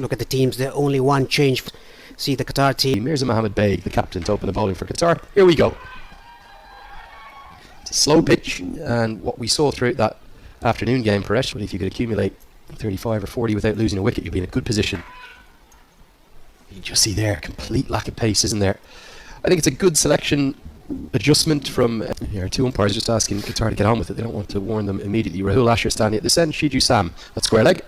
Look at the teams, there only one change. See the Qatar team. Mirza Mohammed Beg, the captain, to open the bowling for Qatar. Here we go. It's a slow pitch, and what we saw throughout that afternoon game for Esh, if you could accumulate 35 or 40 without losing a wicket, you'd be in a good position. You just see there, complete lack of pace, isn't there? I think it's a good selection adjustment from here. Two umpires just asking Qatar to get on with it. They don't want to warn them immediately. Rahul Asher standing at this end, Shiju Sam at square leg.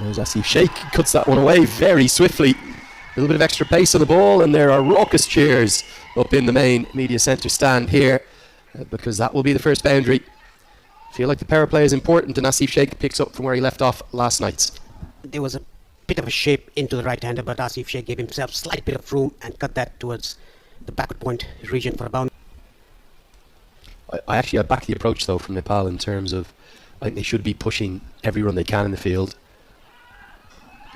There's Asif Sheikh, cuts that one away very swiftly. A little bit of extra pace on the ball, and there are raucous cheers up in the main media centre stand here because that will be the first boundary. Feel like the power play is important, and Asif Sheikh picks up from where he left off last night. There was a bit of a shape into the right-hander, but Asif Sheikh gave himself a slight bit of room and cut that towards the backward point region for a boundary. I actually back the approach though from Nepal in terms of I think they should be pushing every run they can in the field.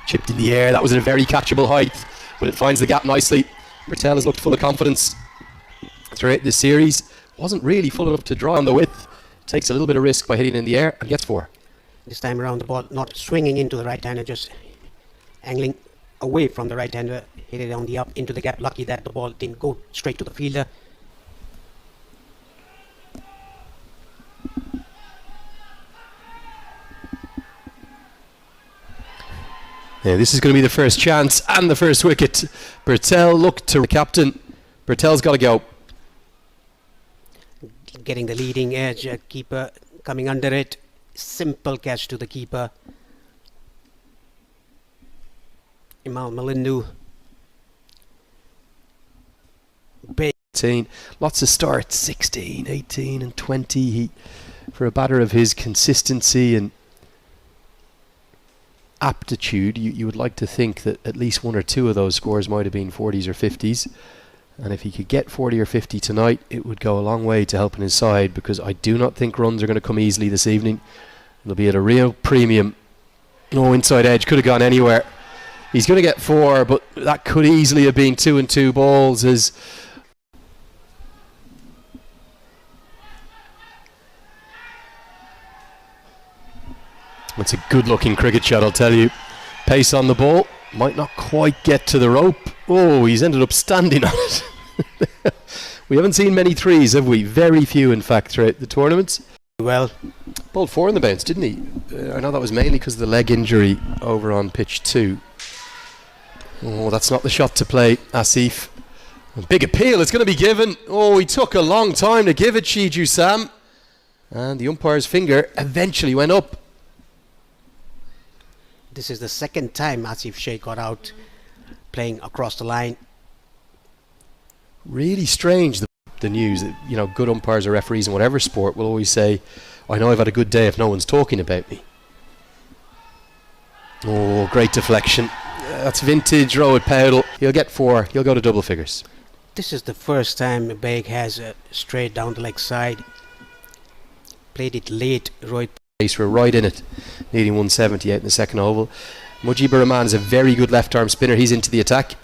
Chipped in the air, that was at a very catchable height, but it finds the gap nicely. Patel has looked full of confidence throughout this series. Wasn't really full enough to draw on the width. Takes a little bit of risk by hitting in the air and gets 4. This time around the ball not swinging into the right-hander, just angling away from the right-hander, hit it on the up into the gap. Lucky that the ball didn't go straight to the fielder. Yeah, this is going to be the first chance and the first wicket. Bertel looked to the captain. Bertel's got to go. Getting the leading edge, keeper coming under it. Simple catch to the keeper. Imal Malindu. Big. Lots of starts, 16, 18 and 20. For a batter of his consistency and aptitude, you would like to think that at least 1 or 2 of those scores might have been 40s or 50s, and if he could get 40 or 50 tonight, it would go a long way to helping his side, because I do not think runs are going to come easily this evening. They'll be at a real premium. No inside edge, could have gone anywhere. He's going to get 4, but that could easily have been 2 and 2 balls. As it's a good looking cricket shot, I'll tell you. Pace on the ball, might not quite get to the rope. Oh, he's ended up standing on it. We haven't seen many 3s, have we? Very few, in fact, throughout the tournaments. Well, bowled 4 in the bounce, didn't he? I know that was mainly because of the leg injury over on pitch 2. Oh, that's not the shot to play, Asif. A big appeal, it's going to be given. Oh, he took a long time to give it, Shiju Sam. And the umpire's finger eventually went up. This is the second time Asif Sheikh got out playing across the line. Really strange, the news that, you know, good umpires or referees in whatever sport will always say, I know I've had a good day if no one's talking about me. Oh, great deflection. That's vintage Rohit Paudel. He'll get 4. He'll go to double figures. This is the first time Beg has straight down the leg side. Played it late, Rohit. We're right in it, needing 178 in the second oval. Mujibur Rahman is a very good left arm spinner. He's into the attack,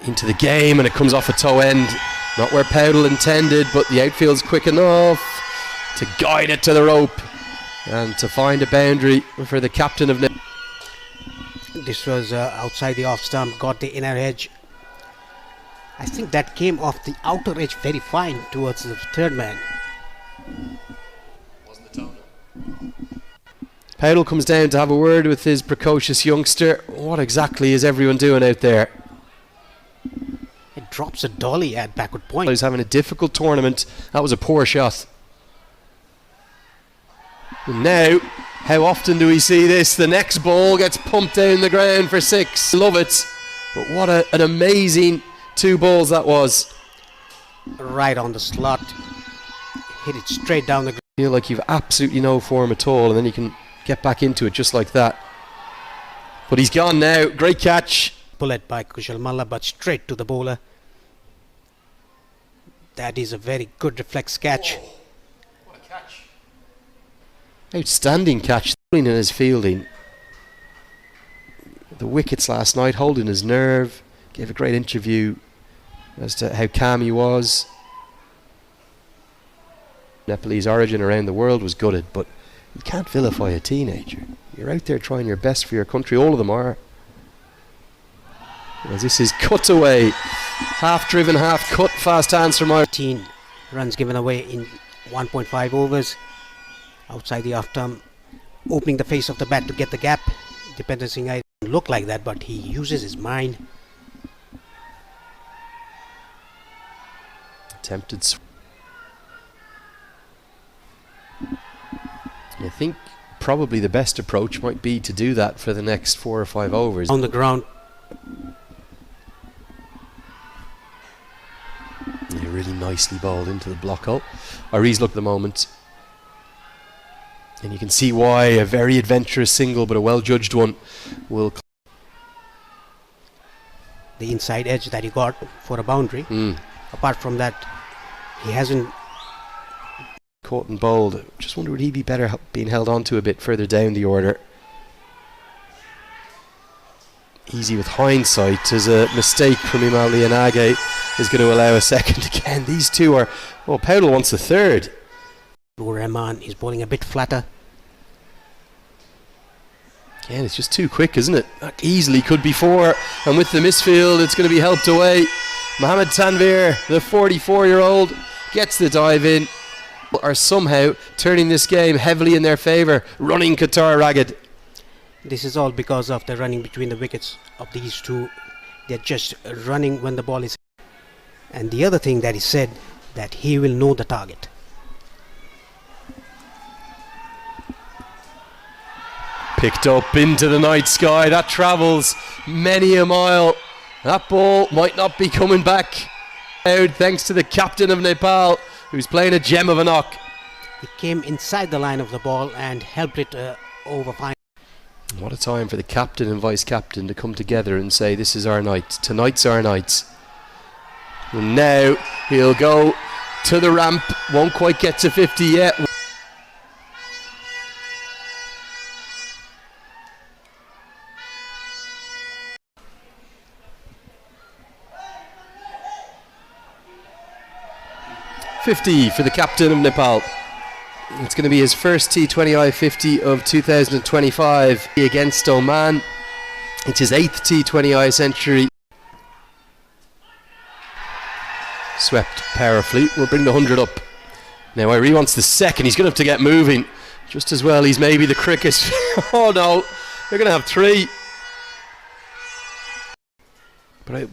into the game, and it comes off a toe end. Not where Paudel intended, but the outfield's quick enough to guide it to the rope and to find a boundary for the captain of Nepal. This was outside the off stump, got the inner edge. I think that came off the outer edge very fine towards the third man. Paudel comes down to have a word with his precocious youngster. What exactly is everyone doing out there? It drops a dolly at backward point. He's having a difficult tournament. That was a poor shot. And now, how often do we see this? The next ball gets pumped down the ground for 6. Love it. But what an amazing 2 balls that was. Right on the slot. Hit it straight down the ground. Feel like you've absolutely no form at all, and then you can get back into it just like that. But he's gone now. Great catch. Bullet by Kushal Malla, but straight to the bowler. That is a very good reflex catch. Oh, what a catch. Outstanding catch in his fielding. The wickets last night, holding his nerve. Gave a great interview as to how calm he was. Nepalese origin around the world was gutted, but You can't vilify a teenager. You're out there trying your best for your country. All of them are. As this is cut away. Half driven, half cut. Fast hands from our 18 runs given away in 1.5 overs. Outside the off stump. Opening the face of the bat to get the gap. Dipender Singh doesn't look like that, but he uses his mind. attempted. I think probably the best approach might be to do that for the next 4 or 5 overs. On the ground. Yeah, really nicely bowled into the block hole. Ari's look at the moment. And you can see why a very adventurous single, but a well-judged one, will... The inside edge that he got for a boundary. Apart from that, he hasn't... Caught and bowled. Just wonder would he be better being held on to a bit further down the order. Easy with hindsight, as a mistake from Imal Lianage is going to allow a second again. These two are... Well, Powell wants a third. Rahman is bowling a bit flatter. Again, it's just too quick, isn't it? That easily could be 4, and with the misfield, it's going to be helped away. Mohammed Tanvir, the 44-year-old, gets the dive in, are somehow turning this game heavily in their favour, running Qatar ragged. This is all because of the running between the wickets of these two. They're just running when the ball is... And the other thing that he said, that he will know the target. Picked up into the night sky. That travels many a mile. That ball might not be coming back out, thanks to the captain of Nepal, who's playing a gem of a knock. He came inside the line of the ball and helped it over fine. What a time for the captain and vice captain to come together and say, this is our night. Tonight's our night. And now he'll go to the ramp. Won't quite get to 50 yet. .50 for the captain of Nepal. It's going to be his first T20I 50 of 2025 against Oman. It's his 8th T20I century. Swept powerfully. We'll bring the 100 up. Now Irie wants the second. He's going to have to get moving. Just as well he's maybe the quickest. Oh no, they're going to have 3. But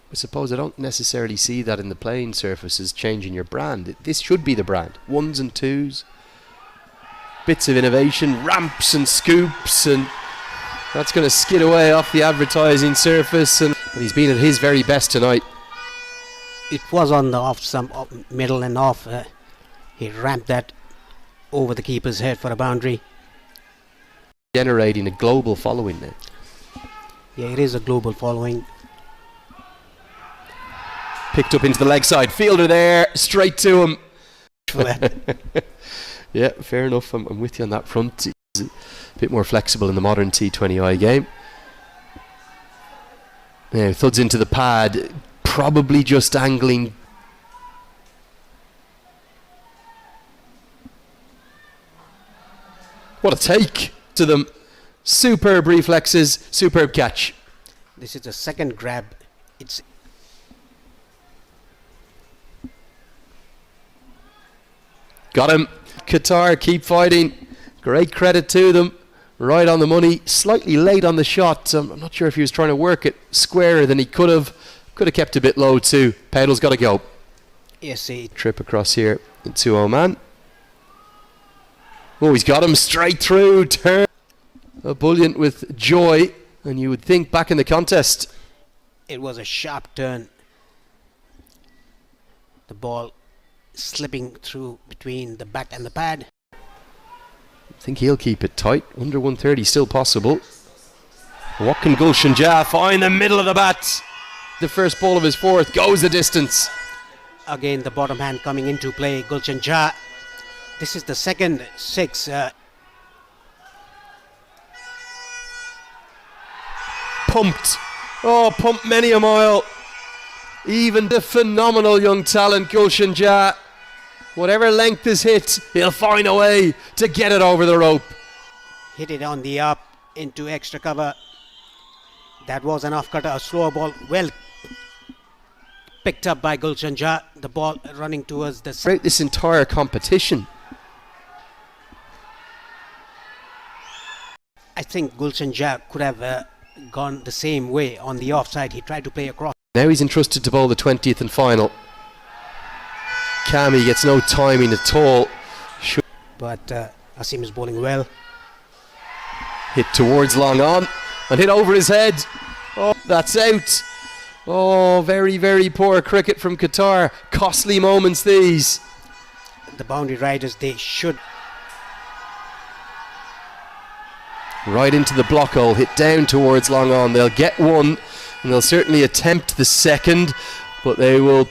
I suppose I don't necessarily see that in the playing surfaces changing your brand. This should be the brand. 1s and 2s. Bits of innovation, ramps and scoops, and that's going to skid away off the advertising surface. And he's been at his very best tonight. It was on the off stump, middle and off. He ramped that over the keeper's head for a boundary. Generating a global following now. Yeah, it is a global following. Picked up into the leg side. Fielder there, straight to him. Yeah, fair enough. I'm with you on that front. He's a bit more flexible in the modern T20I game. Now, thuds into the pad. Probably just angling. What a take to them. Superb reflexes, superb catch. This is the second grab. It's... Got him. Qatar keep fighting. Great credit to them. Right on the money. Slightly late on the shot. I'm not sure if he was trying to work it squarer than he could have. Could have kept a bit low too. Pedal's got to go. Yes, he... Trip across here to Oman. Oh, he's got him straight through. Turn. Ebullient with joy. And you would think back in the contest. It was a sharp turn. The ball slipping through between the bat and the pad. I think he'll keep it tight. Under 130 still possible. What can Gulshan Jah find the middle of the bat? The first ball of his 4th goes the distance. Again, the bottom hand coming into play. Gulshan Jah. This is the second 6. Pumped. Oh, pumped many a mile. Even the phenomenal young talent Gulshan Jah Whatever length is hit, he'll find a way to get it over the rope. Hit it on the up into extra cover. That was an off-cutter, a slower ball, well picked up by Gulshan Jha. The ball running towards the Throughout this entire competition, I think Gulshan Jha could have gone the same way on the offside. He tried to play across. now he's entrusted to bowl the 20th and final. Kami gets no timing at all. But Asim is bowling well. Hit towards long on and hit over his head. Oh, that's out. Oh, very, very poor cricket from Qatar. Costly moments these. The boundary riders, they should. Right into the block hole, hit down towards long on. They'll get one and they'll certainly attempt the second, but they will